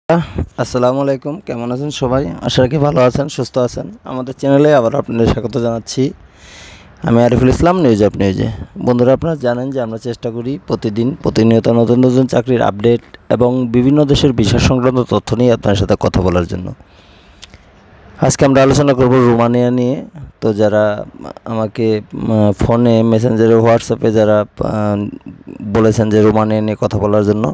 আসসালামু আলাইকুম, কেমন আছেন সবাই? আশা রাখি ভালো আছেন, সুস্থ আছেন। আমাদের চ্যানেলে আবার আপনাদের স্বাগত জানাচ্ছি। আমি আরিফুল ইসলাম, নিউজ অফ নিউজে। বন্ধুরা, আপনারা জানেন যে আমরা চেষ্টা করি প্রতিনিয়ত নতুন নতুন চাকরির আপডেট এবং বিভিন্ন দেশের ভিসা সংক্রান্ত তথ্য নিয়ে আপনার সাথে কথা বলার জন্য। আজকে আমরা আলোচনা করব রোমানিয়া নিয়ে। তো যারা আমাকে ফোনে, মেসেঞ্জারে, হোয়াটসঅ্যাপে যারা বলেছেন যে রোমানিয়া নিয়ে কথা বলার জন্য,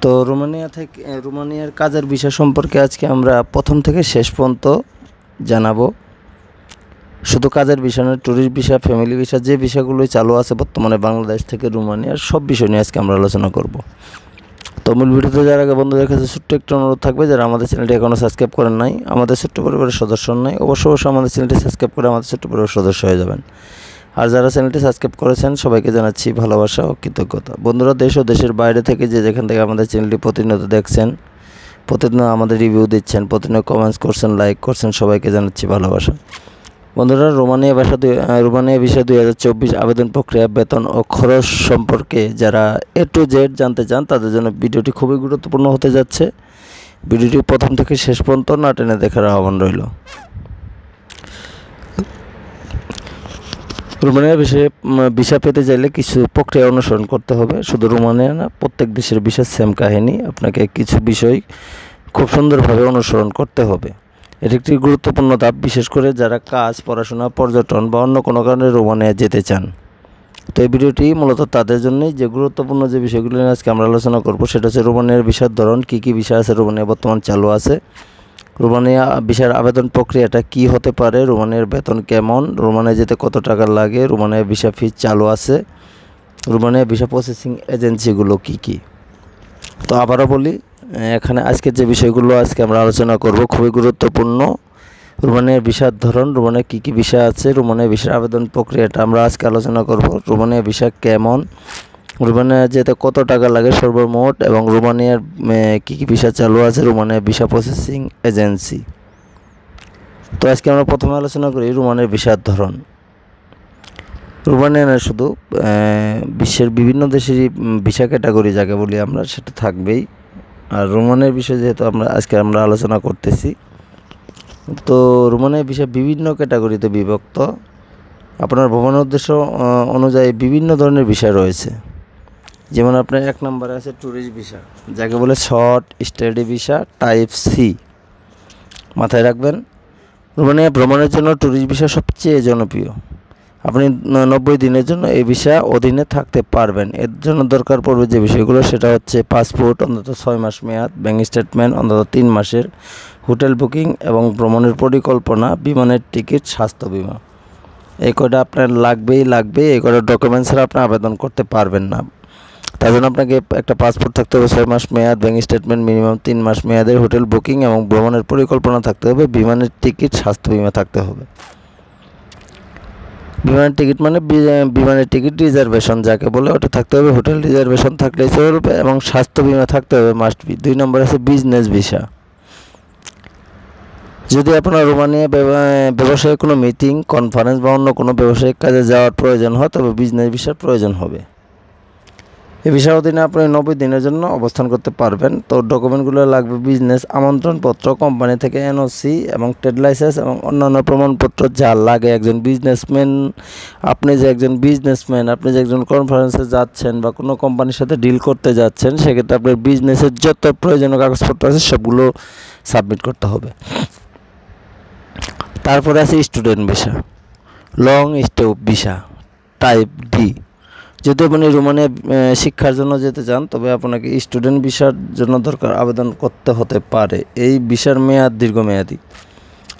তো রোমানিয়ার কাজের বিষয় সম্পর্কে আজকে আমরা প্রথম থেকে শেষ পর্যন্ত জানাবো। শুধু কাজের বিষয় নয়, ট্যুরিস্ট ভিসা, ফ্যামিলি ভিসা, যে বিষয়গুলোই চালু আছে বর্তমানে বাংলাদেশ থেকে রোমানিয়ার, সব বিষয় নিয়ে আজকে আমরা আলোচনা করব। তো মূল ভিডিওতে যাওয়ার আগে বন্ধুদের কাছে ছোট্ট একটু অনুরোধ থাকবে, যারা আমাদের চ্যানেলটি এখনও সাবস্ক্রাইব করেন নাই, আমাদের ছোট্ট পরিবারের সদস্য নাই, অবশ্যই আমাদের চ্যানেলটি সাবস্ক্রাইব করে আমাদের ছোট্ট পরিবারের সদস্য হয়ে যাবেন। আর যারা চ্যানেলটি সাবস্ক্রাইব করেছেন সবাইকে জানাচ্ছি ভালোবাসা ও কৃতজ্ঞতা। বন্ধুরা, দেশ ও দেশের বাইরে থেকে যেখান থেকে আমাদের চ্যানেলটি প্রতিনিয়ত দেখছেন, প্রতিদিন আমাদের রিভিউ দিচ্ছেন, প্রতিনিয়ত কমেন্টস করছেন, লাইক করছেন, সবাইকে জানাচ্ছি ভালোবাসা। বন্ধুরা, রোমানিয়া ভিসা 2024 আবেদন প্রক্রিয়া, বেতন ও খরচ সম্পর্কে যারা A to Z জানতে চান, তাদের জন্য ভিডিওটি খুবই গুরুত্বপূর্ণ হতে যাচ্ছে। ভিডিওটি প্রথম থেকে শেষ পর্যন্ত না টেনে দেখার আহ্বান রইল। রোমানিয়ার ভিসা পেতে চাইলে কিছু প্রক্রিয়া অনুসরণ করতে হবে। শুধু রোমানিয়া না, প্রত্যেক দেশের ভিসা সেম কাহিনী। আপনাকে কিছু বিষয় খুব সুন্দরভাবে অনুসরণ করতে হবে। এটি একটি গুরুত্বপূর্ণ ধাপ, বিশেষ করে যারা কাজ, পড়াশোনা, পর্যটন বা অন্য কোনো কারণে রোমানিয়া যেতে চান। তো এই ভিডিওটি মূলত তাদের জন্যই। যে গুরুত্বপূর্ণ যে বিষয়গুলো নিয়ে আজকে আমরা আলোচনা করব, সেটা হচ্ছে রোমানিয়ার ভিসার ধরন, কী কী ভিসা আছে রোমানিয়া বর্তমান চালু আছে, রোমানিয়া ভিসার আবেদন প্রক্রিয়াটা কি হতে পারে, রোমানিয়ার বেতন কেমন, রোমানিয়া যেতে কত টাকা লাগে, রোমানিয়া ভিসা ফি চালু আছে, রোমানিয়া ভিসা প্রসেসিং এজেন্সিগুলো কি কি। তো আবারও বলি, এখানে আজকের যে বিষয়গুলো আজকে আমরা আলোচনা করব খুবই গুরুত্বপূর্ণ। রোমানিয়ার ভিসার ধরন, রোমানিয়া কী কী ভিসা আছে, রোমানিয়া ভিসার আবেদন প্রক্রিয়াটা আমরা আজকে আলোচনা করব, রোমানিয়া ভিসা কেমন, রোমানিয়া যেতে কত টাকা লাগে সর্বমোট, এবং রোমানিয়ার কী কী ভিসা চালু আছে, রোমানিয়া ভিসা প্রসেসিং এজেন্সি। তো আজকে আমরা প্রথমে আলোচনা করি রোমানিয়ার ভিসার ধরন। রোমানিয়া না, শুধু বিশ্বের বিভিন্ন দেশেরই ভিসা ক্যাটাগরি যাকে বলি আমরা, সেটা থাকবেই। আর রোমানিয়ার বিষয়ে যেহেতু আজকে আমরা আলোচনা করতেছি, তো রোমানিয়ার ভিসা বিভিন্ন ক্যাটাগরিতে বিভক্ত। আপনার ভ্রমণের উদ্দেশ্য অনুযায়ী বিভিন্ন ধরনের ভিসা রয়েছে। যেমন আপনার 1 নম্বরে আছে ট্যুরিস্ট ভিসা, যাকে বলে short stay visa type C. মাথায় রাখবেন, রোমানিয়া ভ্রমণের জন্য ট্যুরিস্ট ভিসা সবচেয়ে জনপ্রিয়। আপনি 90 দিনের জন্য এই ভিসা অধীনে থাকতে পারবেন। এর জন্য দরকার পড়বে যে বিষয়গুলো, সেটা হচ্ছে পাসপোর্ট অন্তত 6 মাস মেয়াদ, ব্যাঙ্ক স্টেটমেন্ট অন্তত 3 মাসের, হোটেল বুকিং এবং ভ্রমণের পরিকল্পনা, বিমানের টিকিট, স্বাস্থ্য বিমা। এই কয়টা আপনার লাগবে। এই কয়টা ডকুমেন্টস ছাড়া আপনি আবেদন করতে পারবেন না। তার জন্য আপনাকে একটা পাসপোর্ট থাকতে হবে 6 মাস মেয়াদ, ব্যাঙ্ক স্টেটমেন্ট মিনিমাম 3 মাস মেয়াদের, হোটেল বুকিং এবং ভ্রমণের পরিকল্পনা থাকতে হবে, বিমানের টিকিট, স্বাস্থ্য বিমা থাকতে হবে। বিমানের টিকিট মানে বিমানের টিকিট রিজার্ভেশন যাকে বলে, ওটা থাকতে হবে। হোটেল রিজার্ভেশন থাকলেই চলবে এবং স্বাস্থ্য বিমা থাকতে হবে, মাস্ট বি। 2 নম্বর আছে বিজনেস ভিসা। যদি আপনার রোমানিয়া ব্যবসায়িক কোনো মিটিং, কনফারেন্স বা অন্য কোনো ব্যবসায়িক কাজে যাওয়ার প্রয়োজন হয়, তবে বিজনেস ভিসার প্রয়োজন হবে। এই ভিসার অধীনে আপনি 90 দিনের জন্য অবস্থান করতে পারবেন। তো ডকুমেন্টগুলো লাগবে: বিজনেস আমন্ত্রণপত্র, কোম্পানি থেকে এনওসি এবং ট্রেড লাইসেন্স এবং অন্যান্য প্রমাণপত্র যা লাগে একজন বিজনেসম্যান। আপনি যে একজন কনফারেন্সে যাচ্ছেন বা কোনো কোম্পানির সাথে ডিল করতে যাচ্ছেন, সেক্ষেত্রে আপনার বিজনেসের যত প্রয়োজনীয় কাগজপত্র আছে সবগুলো সাবমিট করতে হবে। তারপরে আছে student visa, long stay visa type D. যদি আপনি রোমানিয়া শিক্ষার জন্য যেতে চান, তবে আপনাকে স্টুডেন্ট ভিসার জন্য আবেদন করতে হতে পারে। এই ভিসার মেয়াদ দীর্ঘমেয়াদী,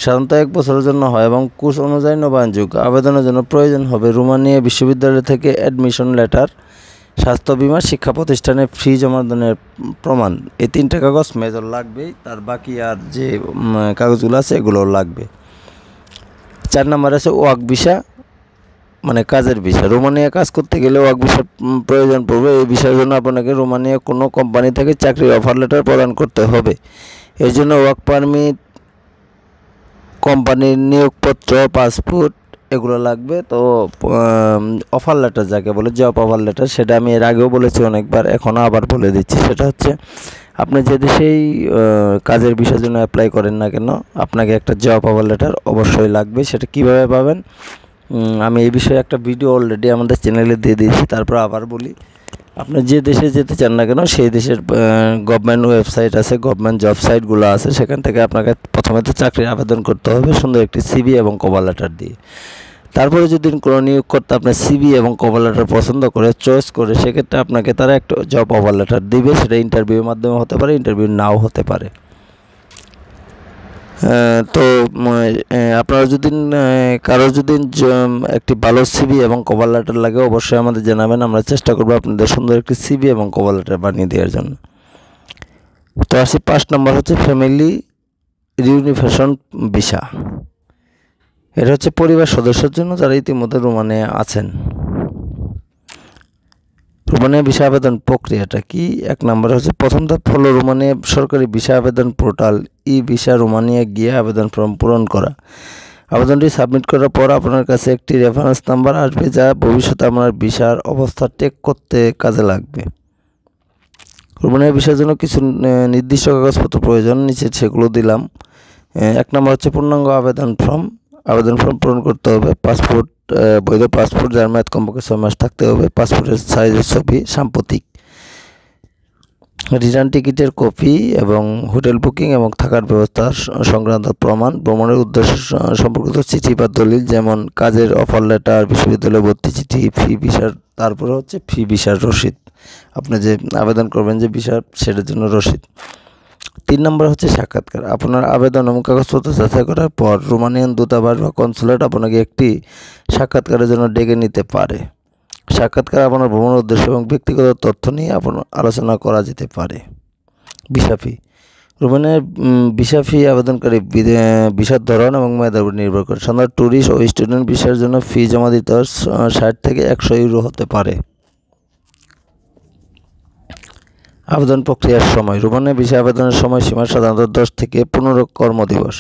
সাধারণত 1 বছরের জন্য হয় এবং কোর্স অনুযায়ী নবায়নযোগ্য। আবেদনের জন্য প্রয়োজন হবে রোমানিয়া বিশ্ববিদ্যালয় থেকে অ্যাডমিশন লেটার, স্বাস্থ্য বিমা, শিক্ষা প্রতিষ্ঠানে ফি জমাদানের প্রমাণ। এই 3টে কাগজ মেজর লাগবেই, তার বাকি আর যে কাগজগুলো আছে এগুলো লাগবে। 4 নম্বর আছে ওয়ার্ক ভিসা, মানে কাজের ভিসা। রোমানিয়া কাজ করতে গেলে ওয়ার্ক ভিসার প্রয়োজন পড়বে। এই ভিসার জন্য আপনাকে রোমানিয়া কোনো কোম্পানি থেকে চাকরির অফার লেটার প্রদান করতে হবে। এর জন্য ওয়ার্ক পারমিট, কোম্পানির নিয়োগপত্র, পাসপোর্ট এগুলো লাগবে। তো অফার লেটার যাকে বলে, জব অফার লেটার, সেটা আমি এর আগেও বলেছি অনেকবার, এখনও আবার বলে দিচ্ছি। সেটা হচ্ছে আপনি যে দেশেই কাজের বিষয়ের জন্য অ্যাপ্লাই করেন না কেন, আপনাকে একটা জব অফার লেটার অবশ্যই লাগবে। সেটা কিভাবে পাবেন, আমি এই বিষয়ে একটা ভিডিও অলরেডি আমাদের চ্যানেলে দিয়ে দিয়েছি। তারপর আবার বলি, আপনি যে দেশে যেতে চান না কেন সেই দেশের গভর্নমেন্ট ওয়েবসাইট আছে, গভর্নমেন্ট জব সাইটগুলো আছে, সেখান থেকে আপনাকে প্রথমে তো চাকরির আবেদন করতে হবে সুন্দর একটি সিভি এবং কভার লেটার দিয়ে। তারপরে যদি কোনো নিয়োগকর্তা আপনার সিভি এবং কভার লেটার পছন্দ করে, চয়েস করে, সেক্ষেত্রে আপনাকে তারা একটা জব অফার লেটার দিবে। সেটা ইন্টারভিউর মাধ্যমে হতে পারে, ইন্টারভিউ নাও হতে পারে। তো আপনারা যদি কারোর যদি একটি ভালো সিভি এবং কভার লেটার লাগে, অবশ্যই আমাদের জানাবেন। আমরা চেষ্টা করবো আপনাদের সুন্দর একটি সিভি এবং কভার লেটার বানিয়ে দেওয়ার জন্য। তো আসি 5 নম্বর হচ্ছে ফ্যামিলি রিউনিফিকেশন ভিসা। এটা হচ্ছে পরিবার সদস্যের জন্য যারা ইতিমধ্যে রোমানিয়া আছেন। রোমানিয়া ভিসা আবেদন প্রক্রিয়াটা কি? 1 নম্বর হচ্ছে প্রথম ধাপ হলো রোমানিয়া সরকারি ভিসা আবেদন পোর্টাল ই ভিসা রোমানিয়া গিয়ে আবেদন ফর্ম পূরণ করা। আবেদনটি সাবমিট করার পর আপনার কাছে একটি রেফারেন্স নাম্বার আসবে, যা ভবিষ্যতে আপনার ভিসার অবস্থা চেক করতে কাজে লাগবে। রোমানিয়া ভিসার জন্য কিছু নির্দিষ্ট কাগজপত্র প্রয়োজন, নিচে সেগুলো দিলাম। 1 নম্বর হচ্ছে পূর্ণাঙ্গ আবেদন ফর্ম। আবেদন ফর্ম পূরণ করতে হবে। পাসপোর্ট, বৈধ পাসপোর্ট যার মেয়াদ কমপক্ষে 6 মাস থাকতে হবে। পাসপোর্টের সাইজের ছবি সাম্প্রতিক। রিটার্ন টিকিটের কপি এবং হোটেল বুকিং এবং থাকার ব্যবস্থা সংক্রান্ত প্রমাণ। ভ্রমণের উদ্দেশ্য সম্পর্কিত চিঠি বা দলিল, যেমন কাজের অফার লেটার, বিশ্ববিদ্যালয় ভর্তি চিঠি, ফি ভিসার। তারপরে হচ্ছে ফি ভিসার রসিদ, আপনি যে আবেদন করবেন যে ভিসা, সেটার জন্য রসিদ। 3 নম্বর হচ্ছে সাক্ষাৎকার। আপনার আবেদন এবং কাগজপত্র যাচাই করার পর রোমানিয়ান দূতাবাস বা কনসুলেট আপনাকে একটি সাক্ষাৎকারের জন্য ডেকে নিতে পারে। সাক্ষাৎকার আপনার ভ্রমণের উদ্দেশ্য এবং ব্যক্তিগত তথ্য নিয়ে আলোচনা করা যেতে পারে। ভিসা ফি। রোমানিয়ার ভিসা ফি আবেদনকারী ভিসার ধরন এবং মেয়াদের উপর নির্ভর করে। সাধারণত ট্যুরিস্ট ও স্টুডেন্ট ভিসার জন্য ফি জমা দিতে 60 থেকে 100 ইউরো হতে পারে। আবেদন প্রক্রিয়ার সময়। রোমানিয়া ভিসা আবেদনের সময়সীমা সাধারণত 10 থেকে 15 কর্মদিবস,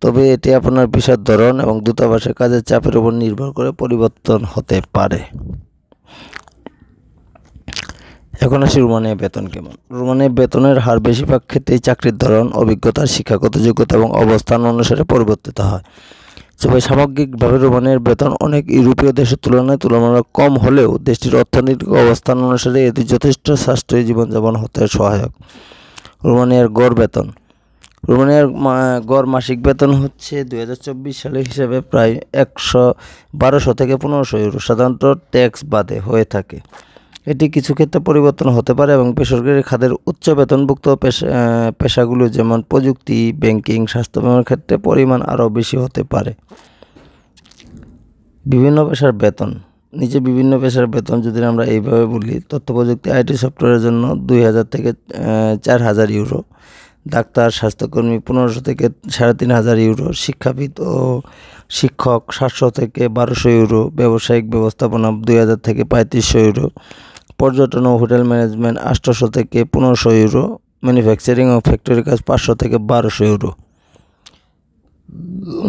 তবে এটি আপনার ভিসার ধরন এবং দূতাবাসের কাজের চাপের উপর নির্ভর করে পরিবর্তন হতে পারে। এখন আসি রোমানিয়া বেতন কেমন। রোমানিয়া বেতনের হার বেশিরভাগ ক্ষেত্রেই চাকরির ধরন, অভিজ্ঞতা, শিক্ষাগত যোগ্যতা এবং অবস্থান অনুসারে পরিবর্তিত হয়। তবে সামগ্রিকভাবে রোমানিয়ার বেতন অনেক ইউরোপীয় দেশের তুলনায় তুলনামূলক কম হলেও দেশটির অর্থনৈতিক অবস্থান অনুসারে এটি যথেষ্ট সাশ্রয়ী জীবনযাপন হতে সহায়ক। রোমানিয়ার গড় বেতন। রোমানিয়ার গড় মাসিক বেতন হচ্ছে 2024 সালের হিসাবে প্রায় 1200 থেকে 1500 ইউরো, সাধারণত ট্যাক্স বাদে হয়ে থাকে। এটি কিছু ক্ষেত্রে পরিবর্তন হতে পারে এবং বেসরকারি খাতের উচ্চ বেতনভুক্ত পেশাগুলো যেমন প্রযুক্তি, ব্যাংকিং, স্বাস্থ্য বিমার ক্ষেত্রে পরিমাণ আরও বেশি হতে পারে। বিভিন্ন পেশার বেতন। নিচে বিভিন্ন পেশার বেতন যদি আমরা এইভাবে বলি, তথ্য প্রযুক্তি আইটি সফটওয়্যারের জন্য 2000 থেকে 4000 ইউরো, ডাক্তার, স্বাস্থ্যকর্মী 1500 থেকে 3500 ইউরো, শিক্ষাবিদ ও শিক্ষক 700 থেকে 1200 ইউরো, ব্যবসায়িক ব্যবস্থাপনা 2000 থেকে 3500 ইউরো, পর্যটন ও হোটেল ম্যানেজমেন্ট 800 থেকে 1500 ইউরো, ম্যানুফ্যাকচারিং ও ফ্যাক্টরি কাজ 500 থেকে 1200 ইউরো।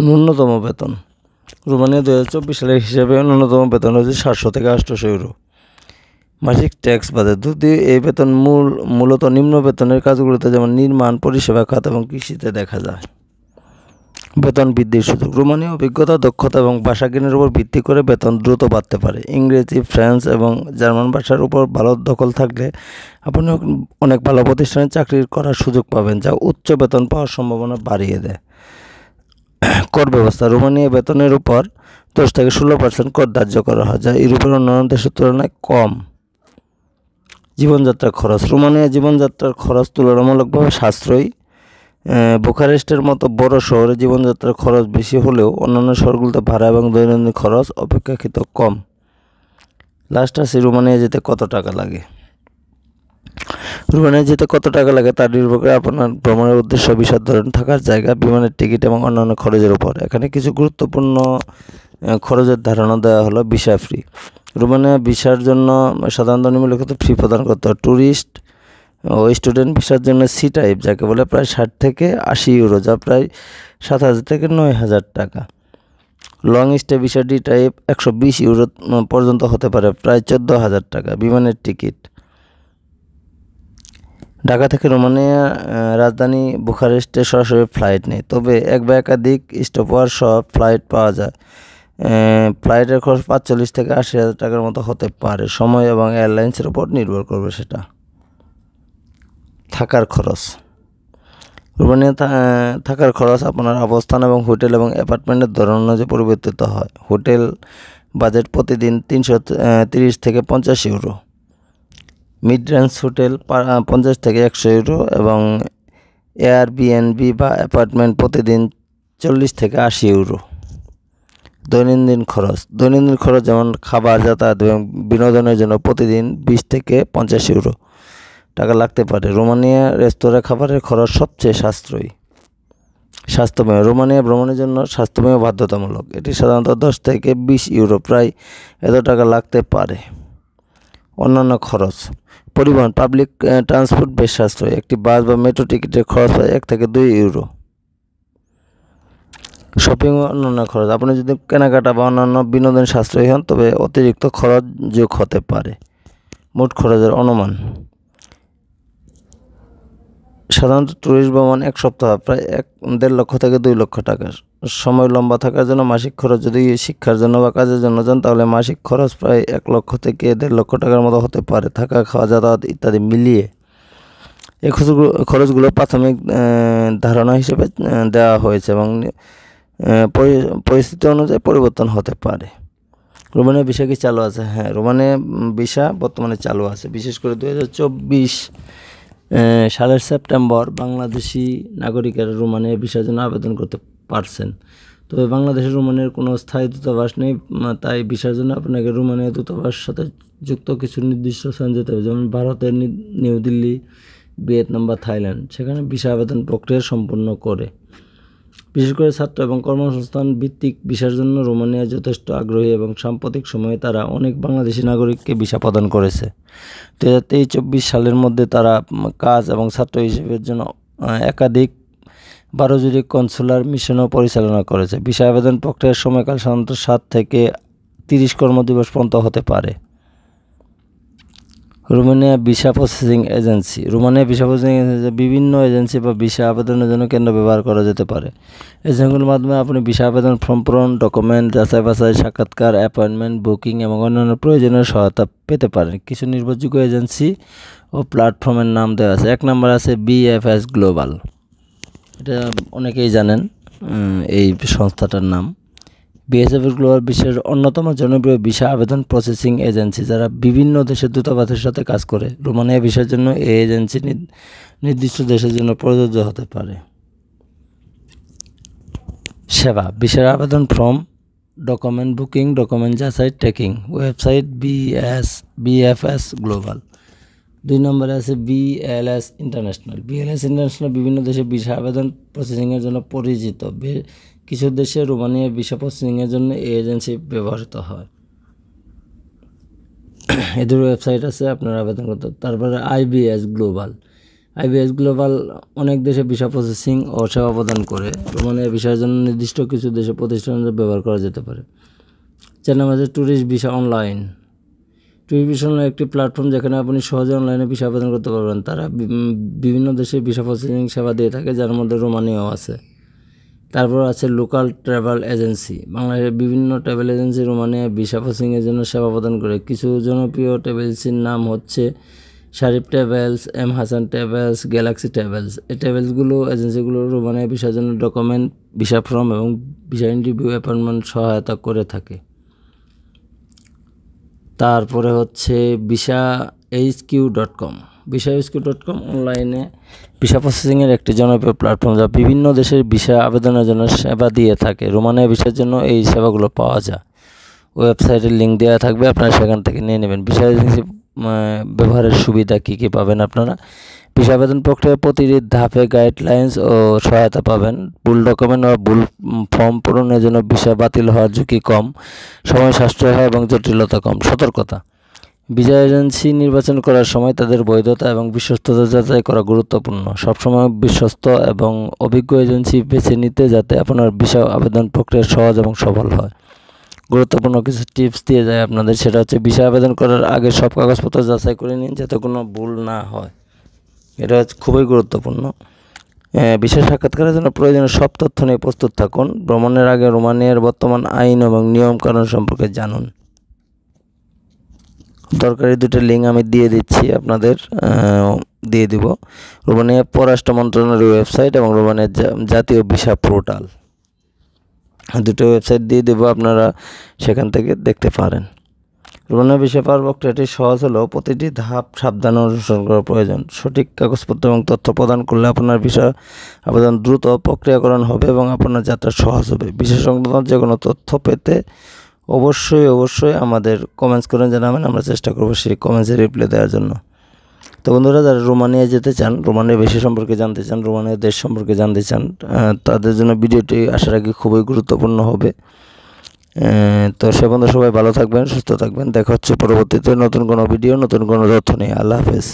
ন্যূনতম বেতন। রোমানিয়া 2024 সালের হিসাবে ন্যূনতম বেতন হচ্ছে 700 থেকে 800 ইউরো মাসিক ট্যাক্স বাদে। যদিও এই বেতন মূলত নিম্ন বেতনের কাজগুলোতে যেমন নির্মাণ, পরিষেবা খাত এবং কৃষিতে দেখা যায়। বেতন বৃদ্ধির সুযোগ। রোমানীয় অভিজ্ঞতা, দক্ষতা এবং ভাষা জ্ঞানের উপর ভিত্তি করে বেতন দ্রুত বাড়তে পারে। ইংরেজি, ফ্রেঞ্চ এবং জার্মান ভাষার উপর ভালো দখল থাকলে আপনি অনেক ভালো প্রতিষ্ঠানে চাকরি করার সুযোগ পাবেন, যা উচ্চ বেতন পাওয়ার সম্ভাবনা বাড়িয়ে দেয়। কর ব্যবস্থা। রোমানিয়া বেতনের উপর 10 থেকে 16% কর ধার্য করা হয়, যা ইউরোপের অন্যান্য দেশের তুলনায় কম। জীবনযাত্রার খরচ। রোমানিয়া জীবনযাত্রার খরচ তুলনামূলকভাবে সাশ্রয়ী। বুখারেস্টের মতো বড় শহরে জীবনযাত্রার খরচ বেশি হলেও অন্যান্য শহরগুলোতে ভাড়া এবং দৈনন্দিন খরচ অপেক্ষাকৃত কম। লাস্ট আছে রোমানিয়া যেতে কত টাকা লাগে। রোমানিয়া যেতে কত টাকা লাগে তা নির্ভর করে আপনার ভ্রমণের উদ্দেশ্য, ভিসার ধরন, থাকার জায়গা, বিমানের টিকিট এবং অন্যান্য খরচের উপর। এখানে কিছু গুরুত্বপূর্ণ খরচের ধারণা দেওয়া হলো। Visa free. রোমানিয়া ভিসার জন্য সাধারণত নিম্নলিখিত ফি প্রদান করতে হয়। ট্যুরিস্ট ও স্টুডেন্ট ভিসার জন্য সি টাইপ, যাকে বলে, প্রায় 60 থেকে 80 ইউরো, যা প্রায় 7000 থেকে 9000 টাকা। Long stay visa D type 120 euro পর্যন্ত হতে পারে, প্রায় 14000 টাকা। বিমানের টিকিট। ঢাকা থেকে রোমানিয়া রাজধানী বুখারেস্টে সরাসরি ফ্লাইট নেই, তবে এক বা একাধিক স্টপওভার সহ ফ্লাইট পাওয়া যায়। ফ্লাইটের খরচ ৪৫ থেকে ৮০,০০০ টাকার মতো হতে পারে। সময় এবং এয়ারলাইন্সের উপর নির্ভর করবে সেটা। থাকার খরচ, রোমানিয়া থাকার খরচ আপনার অবস্থান এবং হোটেল এবং অ্যাপার্টমেন্টের ধরন অনুযায়ী পরিবর্তিত হয়। হোটেল বাজেট প্রতিদিন ৩৩০ থেকে ৫০ ইউরো, মিড রেঞ্জ হোটেল ৫০ থেকে ১০০ ইউরো এবং এয়ারবিএনবি বা অ্যাপার্টমেন্ট প্রতিদিন ৪০ থেকে ৮০ ইউরো। দৈনন্দিন খরচ যেমন খাবার, যাতায়াত এবং বিনোদনের জন্য প্রতিদিন ২০ থেকে ৫০ ইউরো টাকা লাগতে পারে। রোমানিয়া রেস্তোরাঁ খাবারের খরচ সবচেয়ে স্বাস্থ্যময়। রোমানিয়া ভ্রমণের জন্য স্বাস্থ্যময় বাধ্যতামূলক। এটি সাধারণত ১০ থেকে ২০ ইউরো, প্রায় এত টাকা লাগতে পারে। অন্যান্য খরচ, পরিবহন, পাবলিক ট্রান্সপোর্ট বেশ সাশ্রয়ী। একটি বাস বা মেট্রো টিকিটের খরচ হয় ১ থেকে ২ ইউরো। শপিং ও অন্যান্য খরচ, আপনি যদি কেনাকাটা বা অন্যান্য বিনোদন সাশ্রয়ী হন তবে অতিরিক্ত খরচ যোগ হতে পারে। মোট খরচের অনুমান, সাধারণত ট্যুরিস্ট ভ্রমণ ১ সপ্তাহ, প্রায় ১.৫ লক্ষ থেকে ২ লক্ষ টাকা। সময় লম্বা থাকার জন্য মাসিক খরচ, যদি শিক্ষার জন্য বা কাজের জন্য যান তাহলে মাসিক খরচ প্রায় ১ লক্ষ থেকে ১.৫ লক্ষ টাকার মতো হতে পারে, থাকা, খাওয়া, যাতায়াত ইত্যাদি মিলিয়ে। এই খরচগুলো প্রাথমিক ধারণা হিসেবে দেওয়া হয়েছে এবং পরিস্থিতি অনুযায়ী পরিবর্তন হতে পারে। রোমানিয়া ভিসা কি চালু আছে? হ্যাঁ, রোমানিয়া ভিসা বর্তমানে চালু আছে। বিশেষ করে ২০২৪ সালের সেপ্টেম্বর বাংলাদেশি নাগরিকেরা রোমানিয়া ভিসার জন্য আবেদন করতে পারছেন। তবে বাংলাদেশের রোমানিয়ার কোনো স্থায়ী দূতাবাস নেই, তাই ভিসার জন্য আপনাকে রোমানিয়া দূতাবাসের সাথে যুক্ত কিছু নির্দিষ্ট স্থান যেতে হবে, যেমন ভারতের নিউ দিল্লি, ভিয়েতনাম বা থাইল্যান্ড। সেখানে ভিসা আবেদন প্রক্রিয়া সম্পন্ন করে। বিশেষ করে ছাত্র এবং কর্মসংস্থান ভিত্তিক ভিসার জন্য রোমানিয়া যথেষ্ট আগ্রহী এবং সাম্প্রতিক সময়ে তারা অনেক বাংলাদেশি নাগরিককে ভিসা প্রদান করেছে। ২০২৩-২৪ সালের মধ্যে তারা কাজ এবং ছাত্র হিসেবের জন্য একাধিক ১২ জুড়ি কনসুলার মিশনও পরিচালনা করেছে। ভিসা আবেদন প্রক্রিয়ার সময়কাল সাধারণত ৭ থেকে ৩০ কর্মদিবস পর্যন্ত হতে পারে। Romania visa processing agency, Romania visa processing agency বিভিন্ন এজেন্সি বা ভিসা আবেদনের জন্য কেন্দ্র ব্যবহার করা যেতে পারে। এজেন্সিগুলোর মাধ্যমে আপনি ভিসা আবেদন ফর্ম পূরণ, ডকুমেন্ট যাচাই বাছাই, সাক্ষাৎকার, অ্যাপয়েন্টমেন্ট বুকিং এবং অন্যান্য প্রয়োজনীয় সহায়তা পেতে পারেন। কিছু নির্ভরযোগ্য এজেন্সি ও প্ল্যাটফর্মের নাম দেওয়া আছে। ১ নম্বর আছে বিএফএস গ্লোবাল, এটা অনেকেই জানেন এই সংস্থাটার নাম। বিএসএফ গ্লোবাল বিশ্বের অন্যতম জনপ্রিয় ভিসা আবেদন প্রসেসিং এজেন্সি, যারা বিভিন্ন দেশের দূতাবাসের সাথে কাজ করে। রোমানিয়া ভিসার জন্য এই এজেন্সি নির্দিষ্ট দেশের জন্য প্রযোজ্য হতে পারে। সেবা, ভিসার আবেদন ফর্ম, ডকুমেন্ট বুকিং, ডকুমেন্ট যাচাই, ট্র্যাকিং। Website BFS global. ২ নম্বরে আছে বিএলএস ইন্টারন্যাশনাল। বিএলএস ইন্টারন্যাশনাল বিভিন্ন দেশে ভিসা আবেদন প্রসেসিংয়ের জন্য পরিচিত। কিছু দেশে রোমানিয়া ভিসা প্রসেসিংয়ের জন্য এই এজেন্সি ব্যবহৃত হয়। এদের ওয়েবসাইট আছে, আপনারা আবেদন করতে। তারপরে আইবিএস গ্লোবাল। আইবিএস গ্লোবাল অনেক দেশে ভিসা প্রসেসিং ও সেবা প্রদান করে। রোমানিয়া ভিসার জন্য নির্দিষ্ট কিছু দেশে প্রতিষ্ঠানের ব্যবহার করা যেতে পারে। ৪ নম্বর আছে tourist visa online. Tourist visa online একটি প্ল্যাটফর্ম যেখানে আপনি সহজে অনলাইনে ভিসা আবেদন করতে পারবেন। তারা বিভিন্ন দেশে ভিসা প্রসেসিং সেবা দিয়ে থাকে, যার মধ্যে রোমানিয়াও আছে। তারপর আছে লোকাল ট্রাভেল এজেন্সি। বাংলাদেশের বিভিন্ন ট্রাভেল এজেন্সি রোমানিয়া ভিসা প্রসেসিংয়ের জন্য সেবা প্রদান করে। কিছু জনপ্রিয় ট্রাভেল এজেন্সির নাম হচ্ছে Sharif travels, M Hasan travels, galaxy travels. এই ট্রাভেলসগুলো এজেন্সিগুলো রোমানিয়া ভিসার জন্য ডকুমেন্ট, ভিসা ফর্ম এবং ভিসা ইন্টারভিউ, অ্যাপয়েন্টমেন্ট সহায়তা করে থাকে। তারপরে হচ্ছে visahq.com। visahq.com অনলাইনে ভিসা প্রসেসিংয়ের একটি জনপ্রিয় প্ল্যাটফর্ম, যা বিভিন্ন দেশের ভিসা আবেদনের জন্য সেবা দিয়ে থাকে। রোমানিয়া ভিসার জন্য এই সেবাগুলো পাওয়া যায়। ওয়েবসাইটের লিঙ্ক দেওয়া থাকবে, আপনারা সেখান থেকে নিয়ে নেবেন। ভিসা এজেন্সি ব্যবহারের সুবিধা কী কী পাবেন আপনারা? ভিসা আবেদন প্রক্রিয়ার প্রতিটি ধাপে গাইডলাইন্স ও সহায়তা পাবেন। ভুল ডকুমেন্ট বা ভুল ফর্ম পূরণের জন্য ভিসা বাতিল হওয়ার ঝুঁকি কম, সময় সাশ্রয় হয় এবং জটিলতা কম। সতর্কতা, ভিসা এজেন্সি নির্বাচন করার সময় তাদের বৈধতা এবং বিশ্বস্ততা যাচাই করা গুরুত্বপূর্ণ। সবসময় বিশ্বস্ত এবং অভিজ্ঞ এজেন্সি বেছে নিতে, যাতে আপনার ভিসা আবেদন প্রক্রিয়া সহজ এবং সফল হয়। গুরুত্বপূর্ণ কিছু টিপস দিয়ে যায় আপনাদের, সেটা হচ্ছে ভিসা আবেদন করার আগে সব কাগজপত্র যাচাই করে নিন, যাতে কোনো ভুল না হয়। এটা খুবই গুরুত্বপূর্ণ। বিশেষ সাক্ষাৎকারের জন্য প্রয়োজনীয় সব তথ্য নিয়ে প্রস্তুত থাকুন। ভ্রমণের আগে রোমানিয়ার বর্তমান আইন এবং নিয়মকানুন সম্পর্কে জানুন। দরকারি দুটো লিঙ্ক আমি দিয়ে দিচ্ছি, আপনাদের দিয়ে দিব। রোমানিয়া পররাষ্ট্র মন্ত্রণালয়ের ওয়েবসাইট এবং রোমানিয়ার জাতীয় ভিসা পোর্টাল, দুটো ওয়েবসাইট দিয়ে দেবো, আপনারা সেখান থেকে দেখতে পারেন। রোমানিয়া ভিসা পাওয়ার প্রক্রিয়াটি সহজ হলেও প্রতিটি ধাপ সাবধানে অনুসরণ করা প্রয়োজন। সঠিক কাগজপত্র এবং তথ্য প্রদান করলে আপনার ভিসা আবেদন দ্রুত প্রক্রিয়াকরণ হবে এবং আপনার যাত্রা সহজ হবে। ভিসা সংক্রান্ত যে কোনো তথ্য পেতে অবশ্যই আমাদের কমেন্টস করে জানাবেন, আমরা চেষ্টা করবো সেই কমেন্টসে রিপ্লাই দেওয়ার জন্য। তো বন্ধুরা, যারা রোমানিয়া যেতে চান, রোমানিয়া ভিসা সম্পর্কে জানতে চান, রোমানিয়া দেশ সম্পর্কে জানতে চান, তাদের জন্য ভিডিওটি আশা রাখি খুবই গুরুত্বপূর্ণ হবে। তো সে বন্ধু সবাই ভালো থাকবেন, সুস্থ থাকবেন। দেখা হচ্ছে পরবর্তীতে নতুন কোনো ভিডিও, নতুন কোনো তথ্য নিয়ে। আল্লাহ হাফেজ।